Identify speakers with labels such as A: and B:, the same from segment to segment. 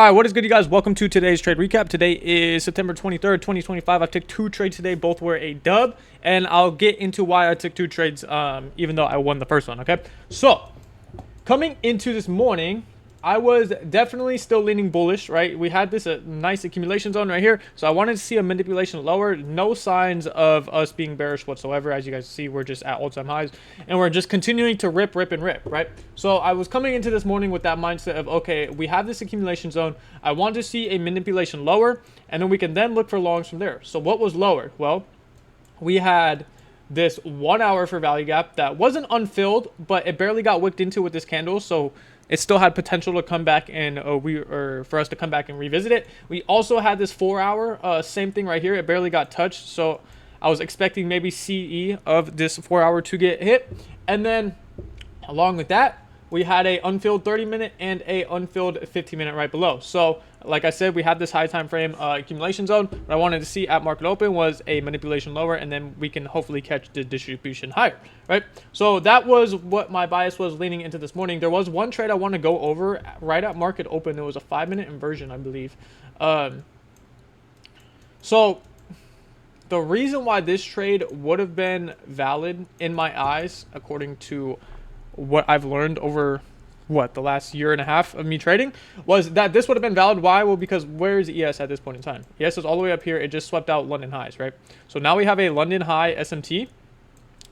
A: All right, what is good, you guys? Welcome to today's trade recap. Today is September 23rd, 2025. I took two trades today. Both were a dub, and I'll get into why I took two trades, even though I won the first one, okay? So, coming into this morning, I was definitely still leaning bullish, right? We had this nice accumulation zone right here, so I wanted to see a manipulation lower. No signs of us being bearish whatsoever. As you guys see, we're just at all-time highs, and we're just continuing to rip, right? So I was coming into this morning with that mindset of, okay, we have this accumulation zone. I want to see a manipulation lower, and then we can then look for longs from there. So what was lower? Well, we had this 1 hour for value gap that wasn't unfilled, but it barely got wicked into with this candle, so it still had potential to come back and for us to come back and revisit it. We also had this 4 hour, same thing right here. It barely got touched, so I was expecting maybe CE of this 4 hour to get hit. And then along with that, we had a unfilled 30-minute and a unfilled 15-minute right below. So like I said, we had this high time frame accumulation zone. What I wanted to see at market open was a manipulation lower, and then we can hopefully catch the distribution higher, right? So that was what my bias was leaning into this morning. There was one trade I want to go over right at market open. It was a 5-minute inversion, I believe. So the reason why this trade would have been valid in my eyes, according to what I've learned over the last year and a half of me trading, was that this would have been valid. Why? Well, because where is ES at this point in time? ES is all the way up here. It just swept out London highs, right? So now we have a London high SMT.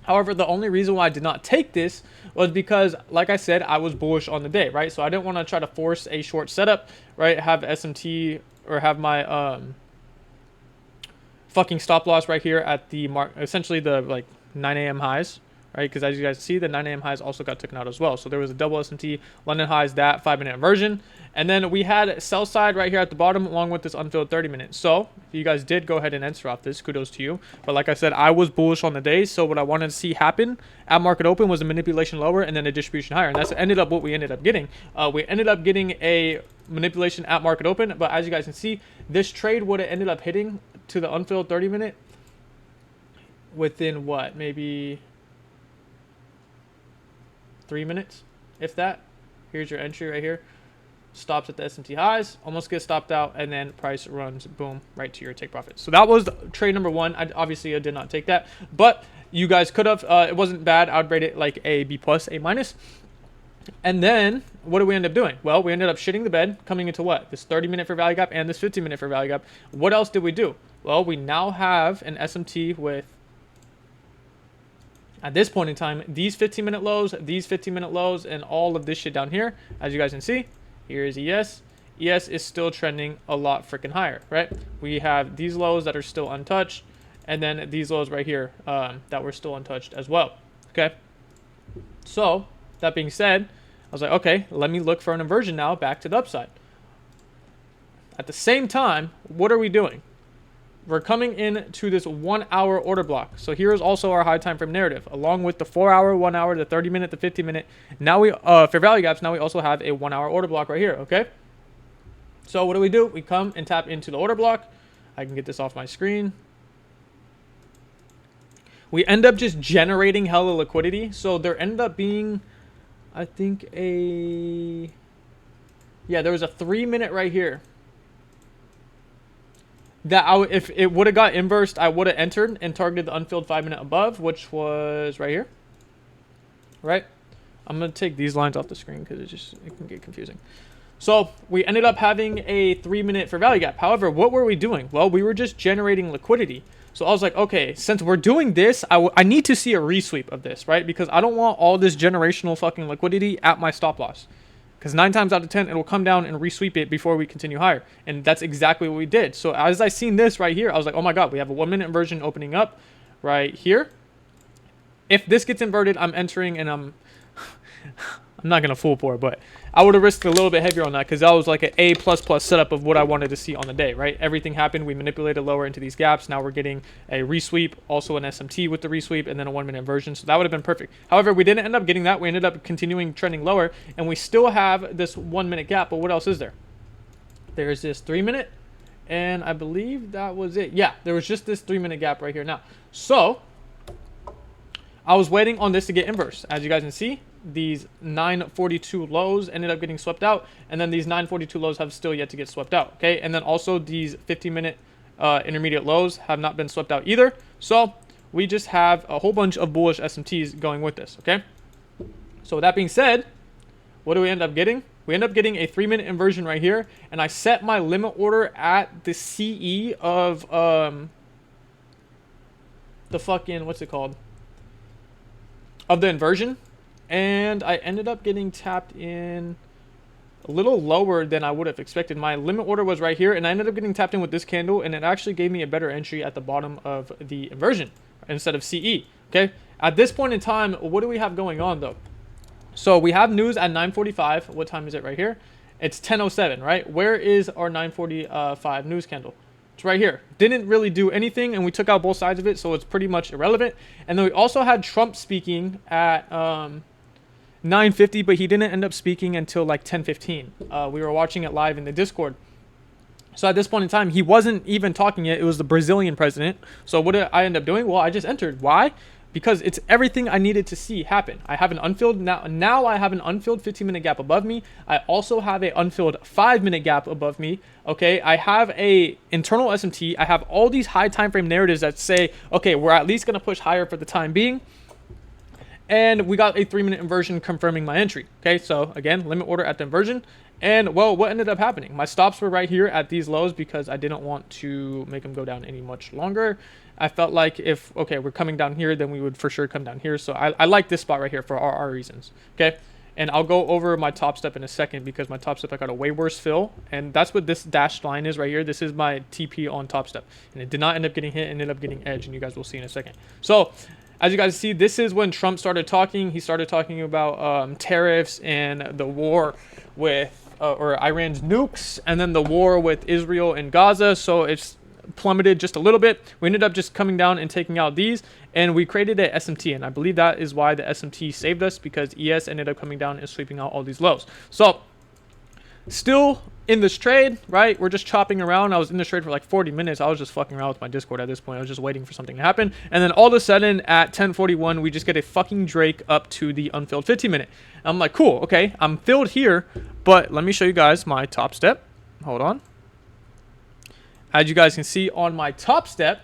A: However, the only reason why I did not take this was because, like I said, I was bullish on the day, right? So I didn't want to try to force a short setup, right? Have SMT or have my fucking stop loss right here at the mark, essentially the like 9 a.m. highs, right? Because as you guys see, the 9 a.m. highs also got taken out as well. So there was a double SMT, London highs, that 5-minute inversion. And then we had sell side right here at the bottom along with this unfilled 30-minute. So if you guys did go ahead and enter off this, kudos to you. But like I said, I was bullish on the day. So what I wanted to see happen at market open was a manipulation lower and then a distribution higher. And that's ended up what we ended up getting. We ended up getting a manipulation at market open. But as you guys can see, this trade would have ended up hitting to the unfilled 30-minute within what? Maybe 3 minutes, if that. Here's your entry right here. Stops at the SMT highs, almost gets stopped out, and then price runs, boom, right to your take profit. So that was trade number one. Obviously I did not take that, but you guys could have. It wasn't bad. I would rate it like a B plus, A minus. And then what did we end up doing? Well, we ended up shitting the bed coming into what? This 30-minute for value gap and this 15-minute for value gap. What else did we do? Well, we now have an SMT with, at this point in time, these 15-minute lows, these 15-minute lows, and all of this shit down here. As you guys can see, here is ES. ES is still trending a lot freaking higher, right? We have these lows that are still untouched, and then these lows right here that were still untouched as well, okay? So that being said, I was like, okay, let me look for an inversion now back to the upside. At the same time, what are we doing? We're coming into this 1 hour order block. So here is also our high time frame narrative, along with the 4 hour, 1 hour, the 30-minute, the 15-minute. Now we, for value gaps, now we also have a 1 hour order block right here, okay? So what do? We come and tap into the order block. I can get this off my screen. We end up just generating hella liquidity. So there ended up being, I think there was a 3-minute right here that if it would have got inversed, I would have entered and targeted the unfilled 5-minute above, which was right here, right? I'm going to take these lines off the screen because it can get confusing. So we ended up having a 3-minute for value gap. However, what were we doing? Well, we were just generating liquidity. So I was like, okay, since we're doing this, I need to see a resweep of this, right? Because I don't want all this generational fucking liquidity at my stop loss. Because 9 times out of 10, it'll come down and resweep it before we continue higher. And that's exactly what we did. So as I seen this right here, I was like, oh my God, we have a 1-minute inversion opening up right here. If this gets inverted, I'm entering, and I'm not going to full pour, but I would have risked a little bit heavier on that because that was like an A++ setup of what I wanted to see on the day, right? Everything happened. We manipulated lower into these gaps. Now we're getting a resweep, also an SMT with the resweep, and then a 1-minute inversion. So that would have been perfect. However, we didn't end up getting that. We ended up continuing trending lower, and we still have this 1-minute gap. But what else is there? There's this 3-minute, and I believe that was it. Yeah, there was just this 3-minute gap right here now. So I was waiting on this to get inverse. As you guys can see, these 942 lows ended up getting swept out, and then these 942 lows have still yet to get swept out. Okay, and then also these 15-minute intermediate lows have not been swept out either. So we just have a whole bunch of bullish SMTs going with this. Okay, so with that being said, what do we end up getting? We end up getting a 3-minute inversion right here, and I set my limit order at the CE of the fucking, what's it called, of the inversion, and I ended up getting tapped in a little lower than I would have expected. My limit order was right here, and I ended up getting tapped in with this candle, and it actually gave me a better entry at the bottom of the inversion instead of CE. Okay, at this point in time, what do we have going on though? So we have news at 9:45. What time is it right here? It's 10:07, right? Where is our 9:45 news candle? It's right here. Didn't really do anything, and we took out both sides of it, so it's pretty much irrelevant. And then we also had Trump speaking at 9:50, but he didn't end up speaking until like 10:15. We were watching it live in the Discord. So at this point in time, he wasn't even talking yet. It was the Brazilian president. So what did I end up doing? Well, I just entered. Why? Because it's everything I needed to see happen. I have an unfilled now I have an unfilled 15-minute gap above me. I also have an unfilled 5-minute gap above me. Okay, I have a internal SMT. I have all these high time frame narratives that say, okay, we're at least going to push higher for the time being. And we got a 3-minute inversion confirming my entry. Okay, so again, limit order at the inversion. And well, what ended up happening? My stops were right here at these lows because I didn't want to make them go down any much longer. I felt like if, okay, we're coming down here, then we would for sure come down here. So I like this spot right here for our reasons. Okay, and I'll go over my top step in a second because my top step, I got a way worse fill. And that's what this dashed line is right here. This is my TP on top step. And it did not end up getting hit, it ended up getting edge. And you guys will see in a second. So as you guys see, this is when Trump started talking. He started talking about tariffs and the war with or Iran's nukes, and then the war with Israel and Gaza. So it's plummeted just a little bit. We ended up just coming down and taking out these, and we created a SMT, and I believe that is why the SMT saved us, because ES ended up coming down and sweeping out all these lows. So still in this trade, right? We're just chopping around. I was in this trade for like 40 minutes. I was just fucking around with my Discord at this point. I was just waiting for something to happen. And then all of a sudden at 10:41, we just get a fucking Drake up to the unfilled 15-minute. I'm like, cool, okay, I'm filled here, but let me show you guys my top step. Hold on. As you guys can see on my top step,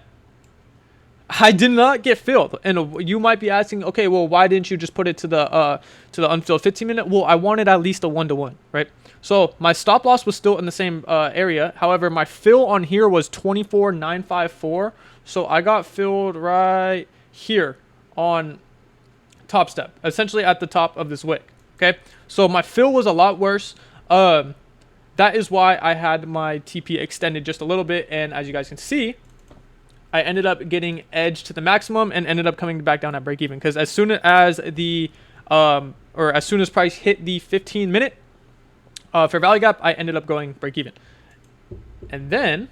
A: I did not get filled. And you might be asking, okay, well, why didn't you just put it to the unfilled 15-minute? Well, I wanted at least a 1-to-1, right? So my stop loss was still in the same area. However, my fill on here was 24,954. So I got filled right here on top step, essentially at the top of this wick. Okay, so my fill was a lot worse. That is why I had my TP extended just a little bit, and as you guys can see, I ended up getting edge to the maximum and ended up coming back down at break even, because as soon as the as soon as price hit the 15-minute fair value gap, I ended up going break even. And then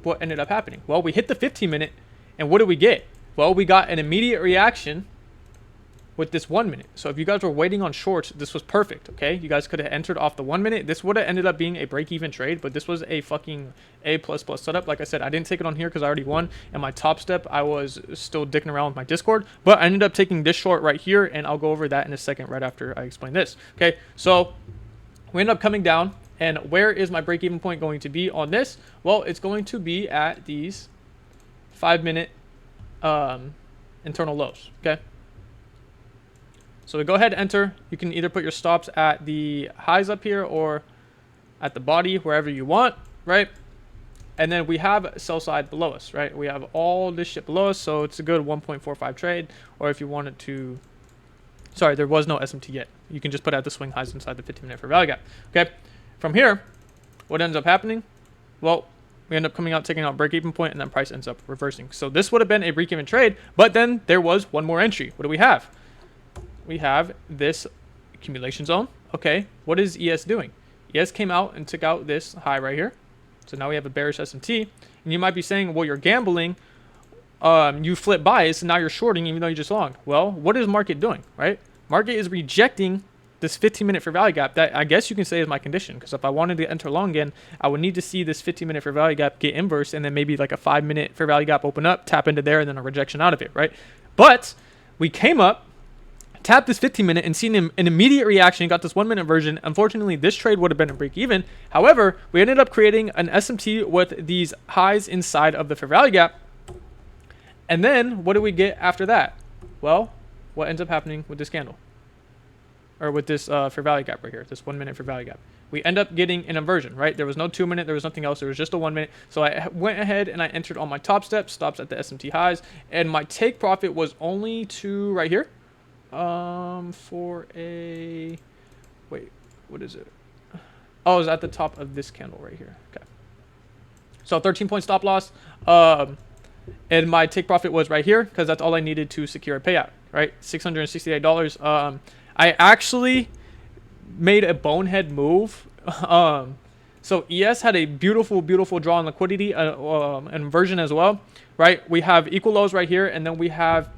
A: what ended up happening? Well, we hit the 15-minute, and what did we get? Well, we got an immediate reaction with this 1 minute. So if you guys were waiting on shorts, this was perfect. Okay, you guys could have entered off the 1 minute. This would have ended up being a break-even trade, but this was a fucking A++ setup. Like I said, I didn't take it on here because I already won, and my top step, I was still dicking around with my Discord, but I ended up taking this short right here, and I'll go over that in a second right after I explain this. Okay, so we end up coming down, and where is my break-even point going to be on this? Well, it's going to be at these 5-minute internal lows. Okay, so we go ahead and enter. You can either put your stops at the highs up here or at the body, wherever you want, right? And then we have sell side below us, right? We have all this shit below us, so it's a good 1.45 trade. Or if you wanted to, sorry, there was no SMT yet. You can just put out the swing highs inside the 15-minute fair value gap. Okay, from here, what ends up happening? Well, we end up coming out, taking out break-even point, and then price ends up reversing. So this would have been a break-even trade, but then there was one more entry. What do we have? We have this accumulation zone. Okay, what is ES doing? ES came out and took out this high right here. So now we have a bearish SMT. And you might be saying, well, you're gambling. You flip bias, and now you're shorting even though you just long. Well, what is market doing, right? Market is rejecting this 15-minute fair value gap. That I guess you can say is my condition, because if I wanted to enter long again, I would need to see this 15-minute fair value gap get inverse, and then maybe like a 5-minute fair value gap open up, tap into there, and then a rejection out of it, right? But we came up, tapped this 15-minute and seen an immediate reaction, got this 1-minute version. Unfortunately, this trade would have been a break even. However, we ended up creating an SMT with these highs inside of the fair value gap. And then what do we get after that? Well, what ends up happening with this candle, or with this fair value gap right here, this 1-minute fair value gap? We end up getting an inversion, right? There was no 2-minute, there was nothing else. There was just a 1-minute. So I went ahead and I entered on my top steps, stops at the SMT highs, and my take profit was only to right here. For a, wait, what is it? Oh, it was at the top of this candle right here. Okay. So 13-point stop loss. And my take profit was right here because that's all I needed to secure a payout, right? $668. I actually made a bonehead move. So ES had a beautiful, beautiful draw on liquidity, an inversion as well, right? We have equal lows right here, and then we have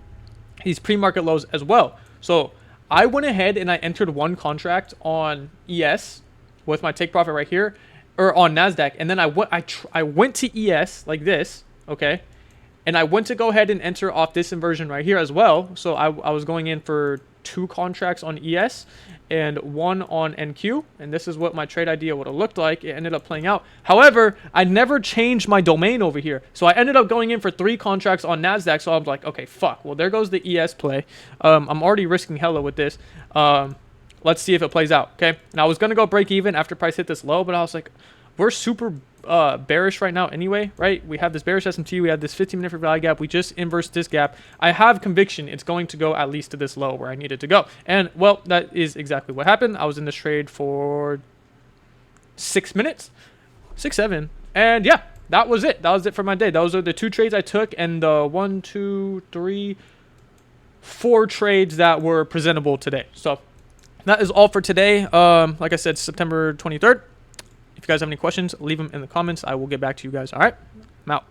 A: these pre-market lows as well. So I went ahead and I entered one contract on ES with my take profit right here, or on NASDAQ, and then I went to ES like this, okay? And I went to go ahead and enter off this inversion right here as well. So I was going in for 2 contracts on ES and 1 on NQ. And this is what my trade idea would have looked like. It ended up playing out. However, I never changed my domain over here. So I ended up going in for 3 contracts on NASDAQ. So I was like, okay, fuck. Well, there goes the ES play. I'm already risking hella with this. Let's see if it plays out, okay? And I was going to go break even after price hit this low, but I was like, we're super bearish right now anyway, right? We have this bearish SMT, we have this 15-minute fair value gap, we just inversed this gap. I have conviction it's going to go at least to this low where I need it to go. And well, that is exactly what happened. I was in this trade for 6 minutes, 6, 7, and yeah, that was it. That was it for my day. Those are the 2 trades I took, and the 1, 2, 3, 4 trades that were presentable today. So that is all for today. Like I said, September 23rd. If you guys have any questions, leave them in the comments. I will get back to you guys. All right, I'm out.